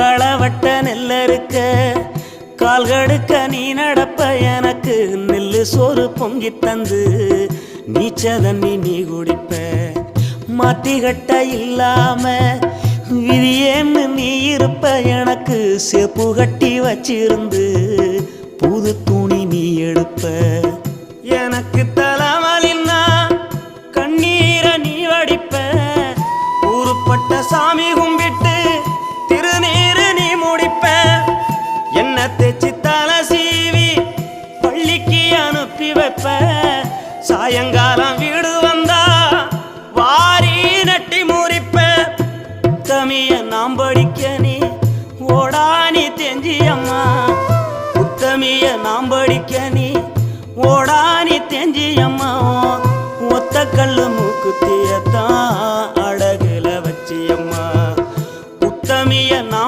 களவட்ட நெல்லறுக்க கால்கடுக்க நீ நடப்ப எனக்கு நெல்லு சோறு பொங்கி தந்து நீச்ச தண்ணி நீ குடிப்ப மாத்திகட்ட இல்லாம விதியேன்னு நீ இருப்ப எனக்கு செப்பு கட்டி வச்சிருந்து புது துணி நீ எடுப்ப எனக்கு தலைவலின்னா கண்ணீரை நீ வடிப்ப ஊருப்பட்ட சாமி கும்பிட்டு திருநீரு நீ முடிப்ப என்ன தேச்சி தலை சீவி பள்ளிக்கு அனுப்பி வைப்ப சாயங்காலம் வீடு வந்தா வாரி நட்டி முறிப்ப உத்தமிய நாம் படிக்க நீ ஓடானி தெஞ்சி அம்மா உத்தமிய நாம் படிக்க நீ ஓடானி தெஞ்சி அம்மா ஒத்த கல்லு மூக்குத்தியத்தான் அழகுல வச்சி அம்மா உத்தமிய நாம்